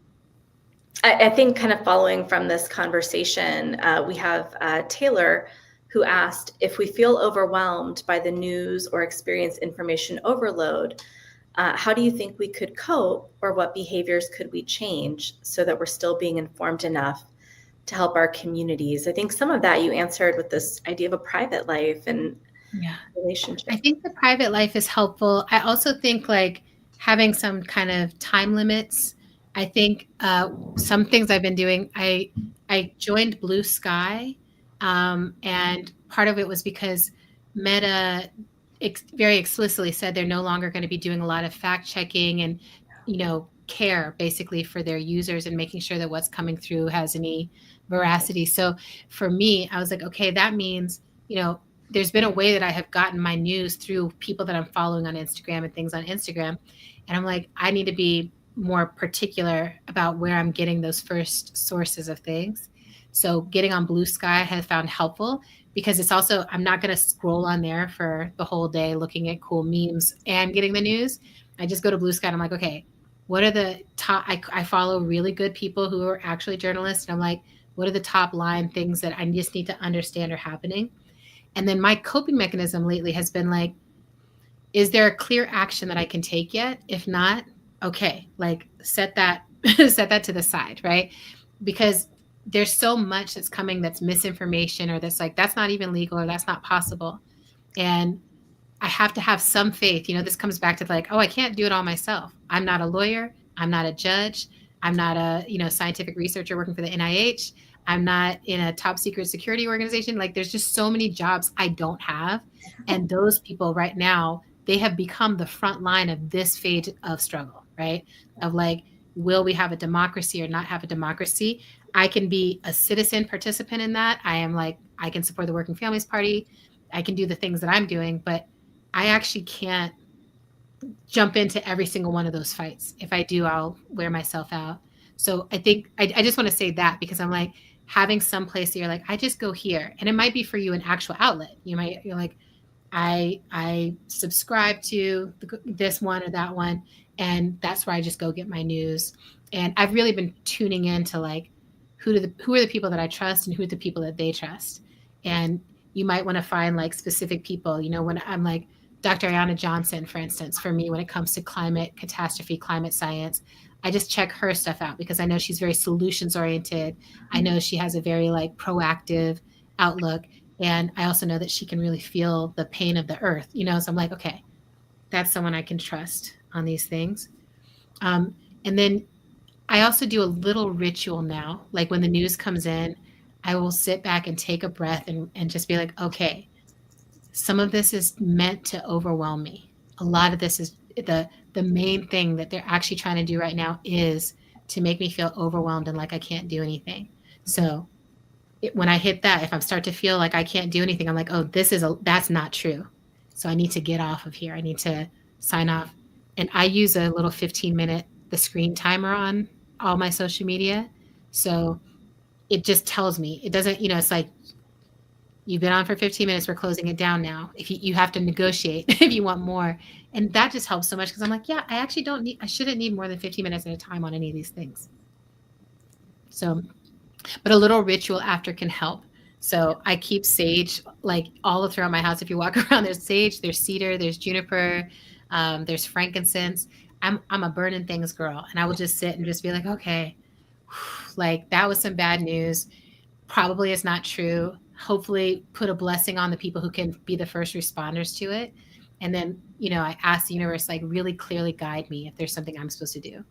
I think kind of following from this conversation, we have Taylor, who asked, if we feel overwhelmed by the news or experience information overload, how do you think we could cope, or what behaviors could we change so that we're still being informed enough to help our communities? I think some of that you answered with this idea of a private life and relationship. I think the private life is helpful. I also think like having some kind of time limits. I think some things I've been doing, I joined Blue Sky, and part of it was because Meta very explicitly said they're no longer going to be doing a lot of fact checking and, care basically for their users and making sure that what's coming through has any veracity. So for me, I was like, okay, that means, there's been a way that I have gotten my news through people that I'm following on Instagram and things on Instagram. And I'm like, I need to be more particular about where I'm getting those first sources of things. So getting on Blue Sky I have found helpful, because it's also, I'm not going to scroll on there for the whole day looking at cool memes and getting the news. I just go to Blue Sky and I'm like, okay, what are the top, I follow really good people who are actually journalists. And I'm like, what are the top line things that I just need to understand are happening? And then my coping mechanism lately has been like, is there a clear action that I can take yet? If not, okay, like set that set that to the side, right? Because there's so much that's coming that's misinformation, or that's like that's not even legal, or that's not possible. And I have to have some faith. This comes back to like, oh, I can't do it all myself. I'm not a lawyer. I'm not a judge. I'm not a, scientific researcher working for the NIH. I'm not in a top secret security organization. Like there's just so many jobs I don't have. And those people right now, they have become the front line of this phase of struggle, right? Of like, will we have a democracy or not have a democracy? I can be a citizen participant in that. I can support the Working Families Party. I can do the things that I'm doing, but I actually can't jump into every single one of those fights. If I do, I'll wear myself out. So I think I just want to say that, because I'm like, having some place that you're like, I just go here. And it might be for you an actual outlet. You're like, I subscribe to this one or that one, and that's where I just go get my news. And I've really been tuning into like, who are the people that I trust, and who are the people that they trust. And you might want to find like specific people, when I'm like, Dr. Ayana Johnson, for instance, for me, when it comes to climate catastrophe, climate science, I just check her stuff out because I know she's very solutions oriented. I know she has a very like proactive outlook. And I also know that she can really feel the pain of the earth, So I'm like, okay, that's someone I can trust on these things. And then I also do a little ritual now. Like when the news comes in, I will sit back and take a breath and just be like, okay, some of this is meant to overwhelm me. A lot of this is the main thing that they're actually trying to do right now is to make me feel overwhelmed and like I can't do anything. So when I hit that, if I start to feel like I can't do anything, I'm like, oh, that's not true. So I need to get off of here. I need to sign off. And I use a little 15-minute, the screen timer on all my social media. So it just tells me, it doesn't, it's like, you've been on for 15 minutes. We're closing it down now. If you have to negotiate if you want more. And that just helps so much because I'm like, yeah, I shouldn't need more than 15 minutes at a time on any of these things. So, but a little ritual after can help. So I keep sage like all throughout my house. If you walk around, there's sage, there's cedar, there's juniper, there's frankincense. I'm a burning things girl. And I will just sit and just be like, okay, like that was some bad news. Probably it's not true. Hopefully put a blessing on the people who can be the first responders to it. And then, I ask the universe, like really clearly guide me if there's something I'm supposed to do.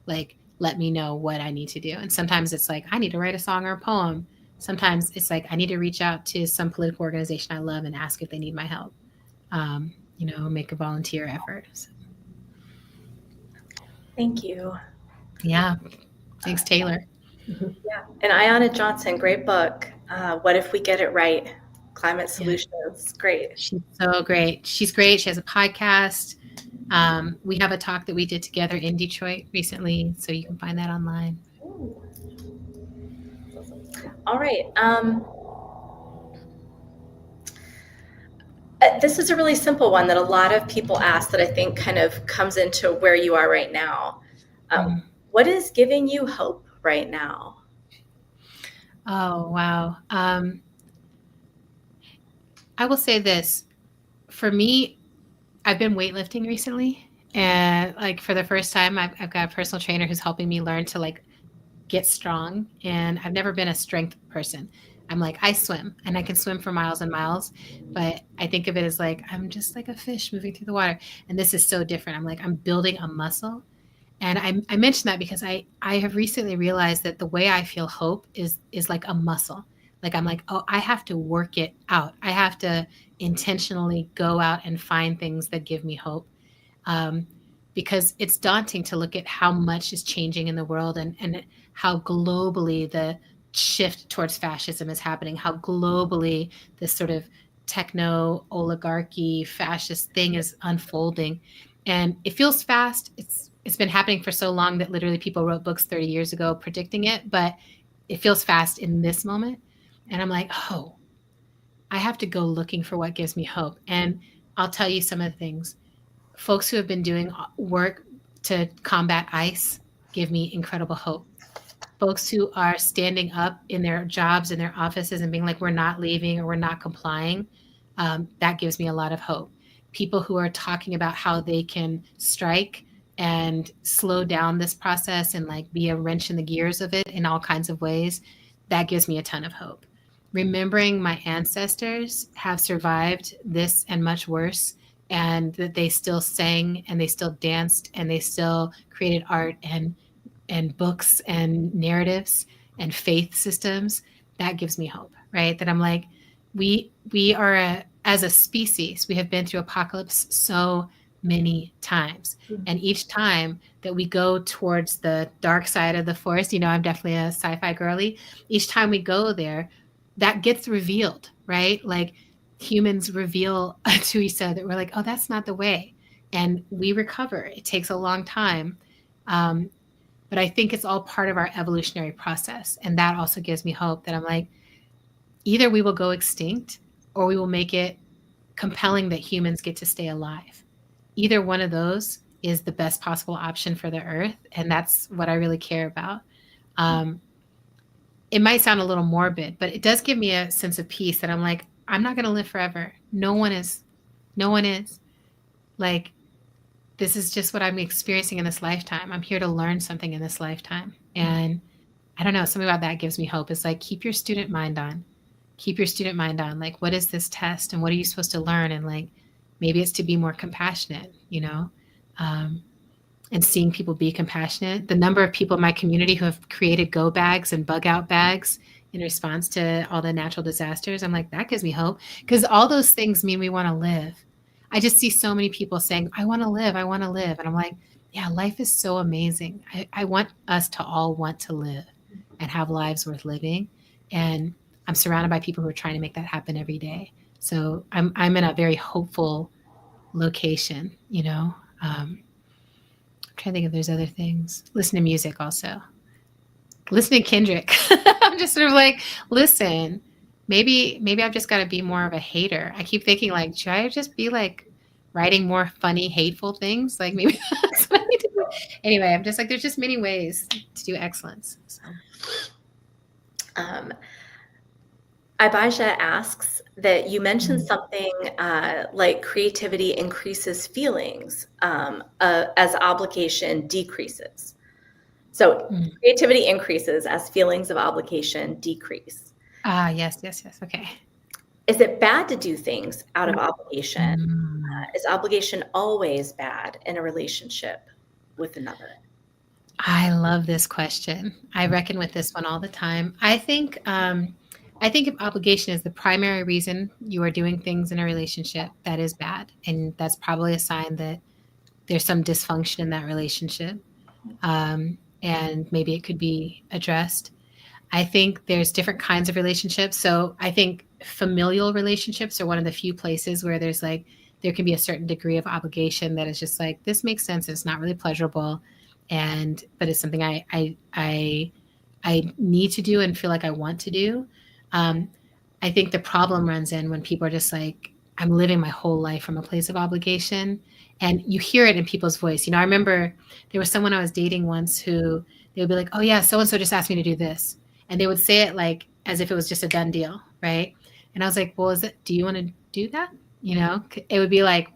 Like, let me know what I need to do. And sometimes it's like, I need to write a song or a poem. Sometimes it's like, I need to reach out to some political organization I love and ask if they need my help. Make a volunteer effort. So. Thank you. Yeah. Thanks, Taylor. Yeah. And Ayana Johnson, great book. What If We Get It Right? Climate Solutions. Yeah. Great. She's so great. She's great. She has a podcast. We have a talk that we did together in Detroit recently, so you can find that online. Ooh. All right. This is a really simple one that a lot of people ask that I think kind of comes into where you are right now. What is giving you hope right now? Oh, wow. I will say this. For me, I've been weightlifting recently. And like for the first time, I've got a personal trainer who's helping me learn to like get strong. And I've never been a strength person. I'm like, I swim and I can swim for miles and miles, but I think of it as like, I'm just like a fish moving through the water. And this is so different. I'm like, I'm building a muscle. And I mentioned that because I have recently realized that the way I feel hope is like a muscle. Like, I'm like, oh, I have to work it out. I have to intentionally go out and find things that give me hope. Because it's daunting to look at how much is changing in the world and how globally the shift towards fascism is happening, how globally this sort of techno oligarchy fascist thing is unfolding. And it feels fast. It's been happening for so long that literally people wrote books 30 years ago predicting it, but it feels fast in this moment. And I'm like, oh, I have to go looking for what gives me hope. And I'll tell you some of the things. Folks who have been doing work to combat ICE give me incredible hope. Folks who are standing up in their jobs, in their offices, and being like, we're not leaving or we're not complying, that gives me a lot of hope. People who are talking about how they can strike and slow down this process and like be a wrench in the gears of it in all kinds of ways, that gives me a ton of hope. Remembering my ancestors have survived this and much worse, and that they still sang and they still danced and they still created art and books and narratives and faith systems, that gives me hope, right? That I'm like, we are as a species, we have been through apocalypse so many times. And each time that we go towards the dark side of the forest, I'm definitely a sci-fi girly. Each time we go there, that gets revealed, right? Like humans reveal to each other. We're like, oh, that's not the way. And we recover. It takes a long time. But I think it's all part of our evolutionary process. And that also gives me hope that I'm like, either we will go extinct or we will make it compelling that humans get to stay alive. Either one of those is the best possible option for the earth. And that's what I really care about. It might sound a little morbid, but it does give me a sense of peace that I'm like, I'm not going to live forever. No one is. Like, this is just what I'm experiencing in this lifetime. I'm here to learn something in this lifetime. And I don't know, something about that gives me hope. It's like, keep your student mind on. Like, what is this test and what are you supposed to learn? And like, maybe it's to be more compassionate, and seeing people be compassionate. The number of people in my community who have created go bags and bug out bags in response to all the natural disasters, I'm like, that gives me hope, because all those things mean we want to live. I just see so many people saying, I want to live. And I'm like, yeah, life is so amazing. I want us to all want to live and have lives worth living. And I'm surrounded by people who are trying to make that happen every day. So I'm in a very hopeful location, I'm trying to think if there's other things. Listen to music also. Listen to Kendrick. I'm just sort of like, listen, maybe I've just got to be more of a hater. I keep thinking like, should I just be like writing more funny, hateful things? Like maybe that's what I need to do. Anyway, I'm just like, there's just many ways to do excellence. So. Abijah asks that you mentioned something like creativity increases feelings as obligation decreases. So creativity increases as feelings of obligation decrease. Yes. Okay. Is it bad to do things out of obligation? Is obligation always bad in a relationship with another? I love this question. I reckon with this one all the time. I think if obligation is the primary reason you are doing things in a relationship, that is bad. And that's probably a sign that there's some dysfunction in that relationship. And maybe it could be addressed. I think there's different kinds of relationships. So I think familial relationships are one of the few places where there can be a certain degree of obligation that is just like, this makes sense. It's not really pleasurable. But it's something I need to do and feel like I want to do. I think the problem runs in when people are just like, I'm living my whole life from a place of obligation, and you hear it in people's voice. I remember there was someone I was dating once who they would be like, oh yeah, so-and-so just asked me to do this. And they would say it like, as if it was just a done deal. Right. And I was like, well, do you want to do that? It would be like,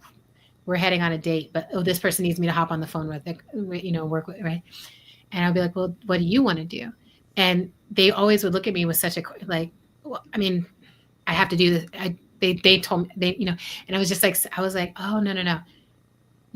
we're heading on a date, but this person needs me to hop on the phone with, work with, right? And I'll be like, well, what do you want to do? And they always would look at me with such a, like, well, I mean, I have to do this. They told me, and I was just like, oh, no.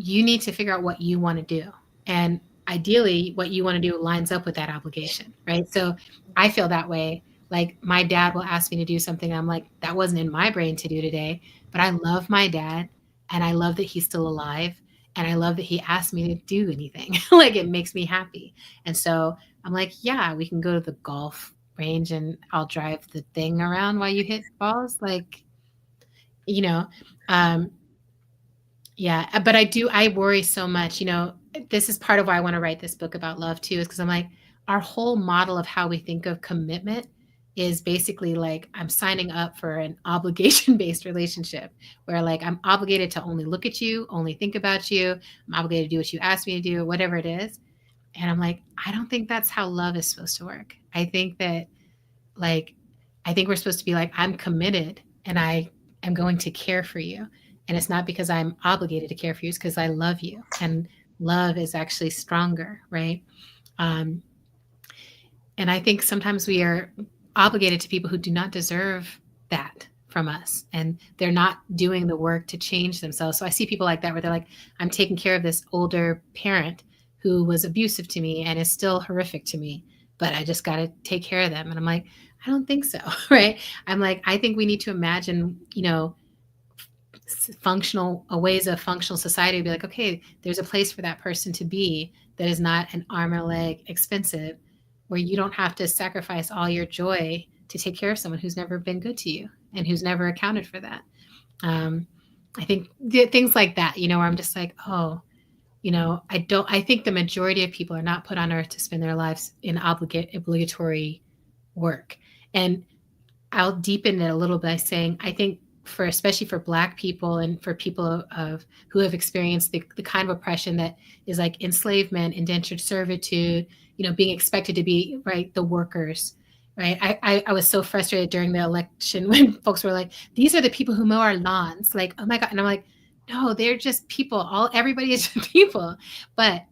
You need to figure out what you want to do. And ideally what you want to do lines up with that obligation, right? So I feel that way. Like my dad will ask me to do something. I'm like, that wasn't in my brain to do today, but I love my dad. And I love that he's still alive. And I love that he asked me to do anything. Like it makes me happy. And so I'm like, yeah, we can go to the golf range and I'll drive the thing around while you hit balls. Like, yeah, but I worry so much, this is part of why I want to write this book about love too, is because I'm like, our whole model of how we think of commitment is basically like I'm signing up for an obligation-based relationship where like I'm obligated to only look at you, only think about you. I'm obligated to do what you ask me to do, whatever it is. And I'm like, I don't think that's how love is supposed to work. I think that like, I think we're supposed to be like, I'm committed and I am going to care for you. And it's not because I'm obligated to care for you, it's because I love you. And love is actually stronger, right? Um, and I think sometimes we are obligated to people who do not deserve that from us. And they're not doing the work to change themselves. So I see people like that where they're like, I'm taking care of this older parent who was abusive to me and is still horrific to me, but I just got to take care of them. And I'm like, I don't think so. Right. I'm like, I think we need to imagine, functional ways of functional society, be like, okay, there's a place for that person to be that is not an arm and a leg expensive, where you don't have to sacrifice all your joy to take care of someone who's never been good to you and who's never accounted for that. I think things like that, where I'm just like, oh, I think the majority of people are not put on earth to spend their lives in obligatory work. And I'll deepen it a little by saying, I think especially for Black people and for people who have experienced the kind of oppression that is like enslavement, indentured servitude, being expected to be, right, the workers, right? I was so frustrated during the election when folks were like, these are the people who mow our lawns. Like, oh my God. And I'm like, no, they're just people. Everybody is just people. But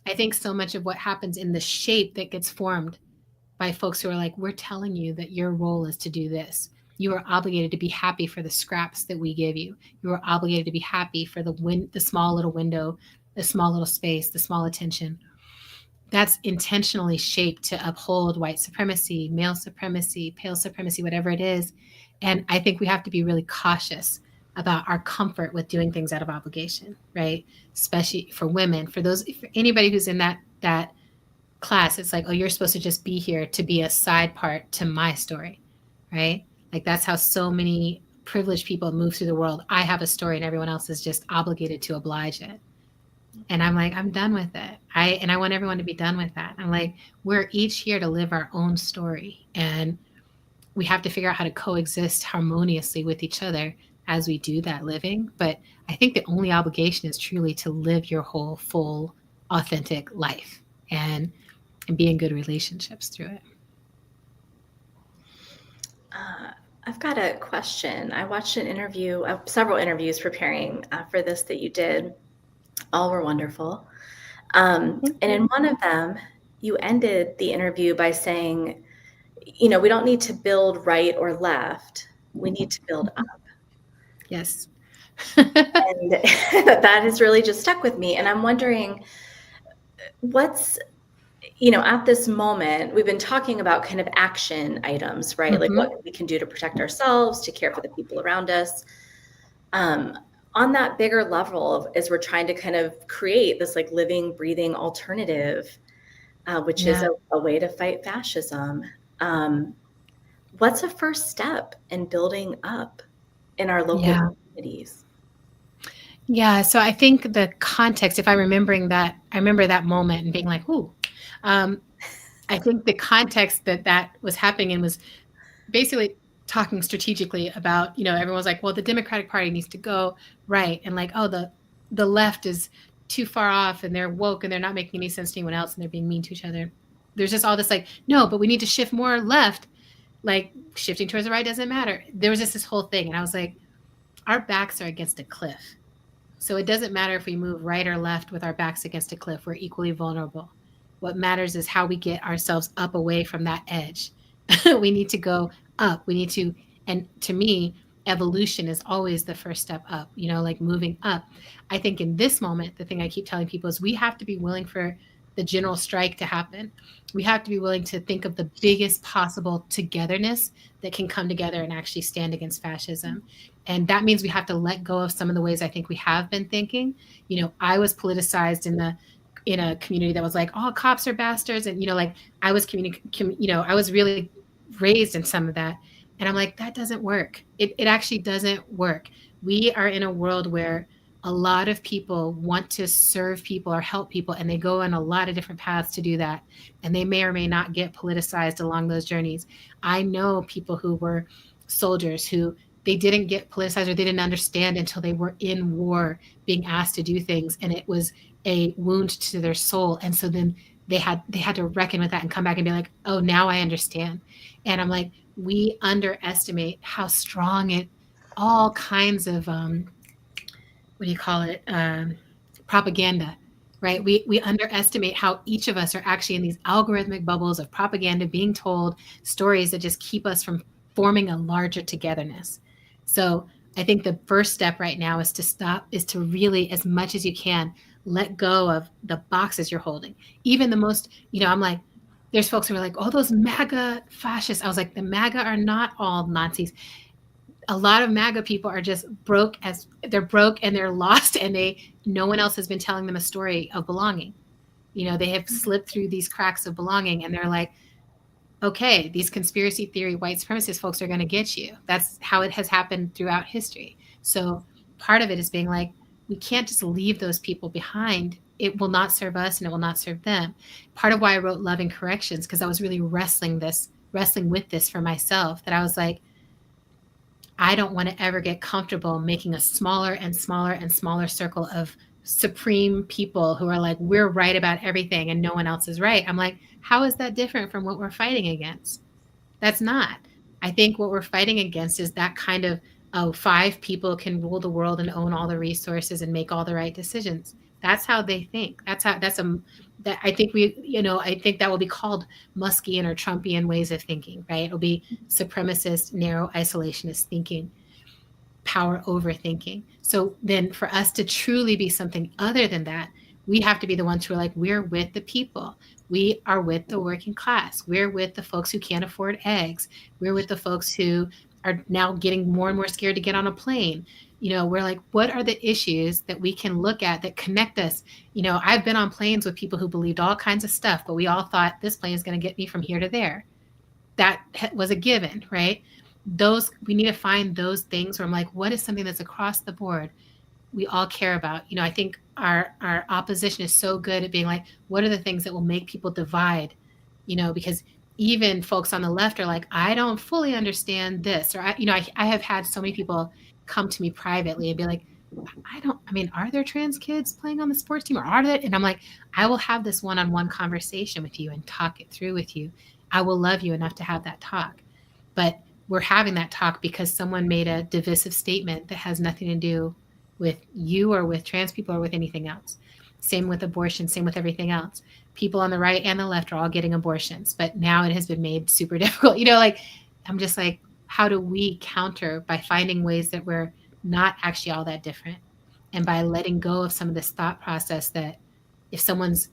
I think so much of what happens in the shape that gets formed by folks who are like, we're telling you that your role is to do this. You are obligated to be happy for the scraps that we give you. You are obligated to be happy for the small little window, the small little space, the small attention. That's intentionally shaped to uphold white supremacy, male supremacy, pale supremacy, whatever it is. And I think we have to be really cautious about our comfort with doing things out of obligation, right? Especially for women, for anybody who's in that class, it's like, oh, you're supposed to just be here to be a side part to my story, right? Like that's how so many privileged people move through the world. I have a story and everyone else is just obligated to oblige it. And I'm like, I'm done with it. I want everyone to be done with that. I'm like, we're each here to live our own story. And we have to figure out how to coexist harmoniously with each other as we do that living. But I think the only obligation is truly to live your whole, full, authentic life and be in good relationships through it. I've got a question. I watched an interview, several interviews preparing for this that you did. All were wonderful. And in one of them, you ended the interview by saying, we don't need to build right or left. We need to build up. Yes. And that has really just stuck with me. And I'm wondering what's, at this moment, we've been talking about kind of action items, right? Like what we can do to protect ourselves, to care for the people around us. On that bigger level, as we're trying to kind of create this like living, breathing alternative, which is a way to fight fascism. What's a first step in building up in our local communities? Yeah. So I think the context, if I remember that moment and being like, ooh, I think the context that was happening in was basically talking strategically about, everyone's like, well, the Democratic Party needs to go right. And like, oh, the left is too far off and they're woke and they're not making any sense to anyone else and they're being mean to each other. There's just all this like, no, but we need to shift more left. Like shifting towards the right doesn't matter. There was just this whole thing. And I was like, our backs are against a cliff. So it doesn't matter if we move right or left with our backs against a cliff. We're equally vulnerable. What matters is how we get ourselves up away from that edge. We need to go up. We need to, and to me, evolution is always the first step up, like moving up. I think in this moment, the thing I keep telling people is we have to be willing for the general strike to happen. We have to be willing to think of the biggest possible togetherness that can come together and actually stand against fascism. And that means we have to let go of some of the ways I think we have been thinking. I was politicized in a community that was like, oh, cops are bastards. And, I was I was really raised in some of that. And I'm like, that doesn't work. It actually doesn't work. We are in a world where a lot of people want to serve people or help people, and they go on a lot of different paths to do that. And they may or may not get politicized along those journeys. I know people who were soldiers who they didn't get politicized, or they didn't understand until they were in war being asked to do things. And it was a wound to their soul. And so then they had to reckon with that and come back and be like, oh, now I understand. And I'm like, we underestimate how strong all kinds of, what do you call it? Propaganda, right? We underestimate how each of us are actually in these algorithmic bubbles of propaganda, being told stories that just keep us from forming a larger togetherness. So I think the first step right now is to really, as much as you can, let go of the boxes you're holding. Even the most, I'm like, there's folks who are like, oh, those MAGA fascists. I was like, the MAGA are not all Nazis. A lot of MAGA people are just broke and they're lost, and no one else has been telling them a story of belonging. They have slipped through these cracks of belonging, and they're like, okay, these conspiracy theory white supremacist folks are going to get you. That's how it has happened throughout history. So part of it is being like, we can't just leave those people behind. It will not serve us and it will not serve them. Part of why I wrote Love and Corrections, because I was really wrestling with this for myself, that I was like, I don't want to ever get comfortable making a smaller and smaller and smaller circle of supreme people who are like, we're right about everything and no one else is right. I'm like, how is that different from what we're fighting against? That's not. I think what we're fighting against is that kind of, 5 people can rule the world and own all the resources and make all the right decisions. That's how they think. I think I think that will be called Muskian or Trumpian ways of thinking, right? It'll be supremacist, narrow, isolationist thinking, power overthinking. So then for us to truly be something other than that, we have to be the ones who are like, we're with the people. We are with the working class. We're with the folks who can't afford eggs. We're with the folks who are now getting more and more scared to get on a plane. We're like, what are the issues that we can look at that connect us? I've been on planes with people who believed all kinds of stuff, but we all thought this plane is going to get me from here to there. That was a given, right? We need to find those things where I'm like, what is something that's across the board we all care about? I think our opposition is so good at being like, what are the things that will make people divide? Because even folks on the left are like, I don't fully understand this. Or, I have had so many people come to me privately and be like, are there trans kids playing on the sports team, or are there? And I'm like, I will have this one-on-one conversation with you and talk it through with you. I will love you enough to have that talk. But we're having that talk because someone made a divisive statement that has nothing to do with you or with trans people or with anything else. Same with abortion, same with everything else. People on the right and the left are all getting abortions, but now it has been made super difficult. I'm just like, how do we counter by finding ways that we're not actually all that different? And by letting go of some of this thought process that if someone's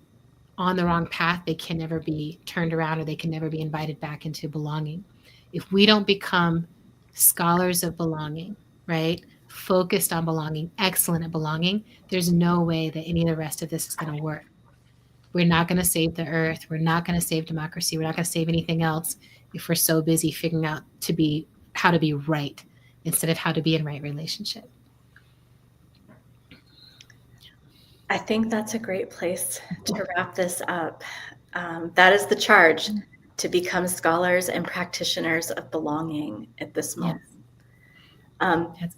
on the wrong path, they can never be turned around or they can never be invited back into belonging. If we don't become scholars of belonging, right? Focused on belonging, excellent at belonging, there's no way that any of the rest of this is going to work. We're not going to save the earth. We're not going to save democracy. We're not going to save anything else if we're so busy figuring out how to be right instead of how to be in right relationship. I think that's a great place to wrap this up. That is the charge, to become scholars and practitioners of belonging at this moment. Yes.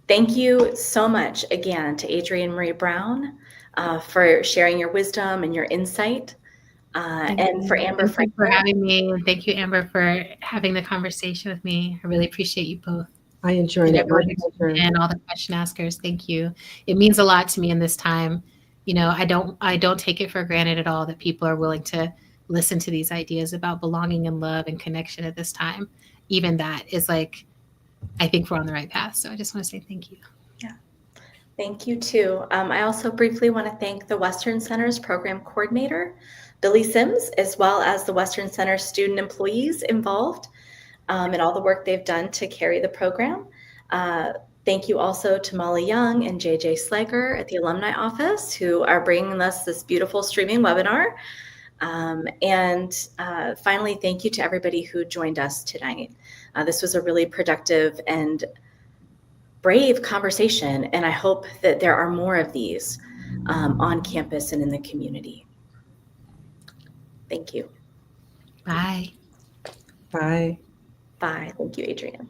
Thank you so much again to Adrienne Maree Brown for sharing your wisdom and your insight. And for Amber Thank you for having me. And thank you, Amber, for having the conversation with me. I really appreciate you both. I enjoyed it. And all the question askers. Thank you. It means a lot to me in this time. I don't take it for granted at all that people are willing to listen to these ideas about belonging and love and connection at this time. Even that is like, I think we're on the right path. So I just want to say thank you. Yeah. Thank you too. I also briefly want to thank the Western Center's program coordinator, Billy Sims, as well as the Western Center student employees involved and all the work they've done to carry the program. Thank you also to Molly Young and JJ Slager at the Alumni Office, who are bringing us this beautiful streaming webinar. And finally, thank you to everybody who joined us tonight. This was a really productive and brave conversation. And I hope that there are more of these on campus and in the community. Thank you. Bye. Bye. Bye. Thank you, Adrienne.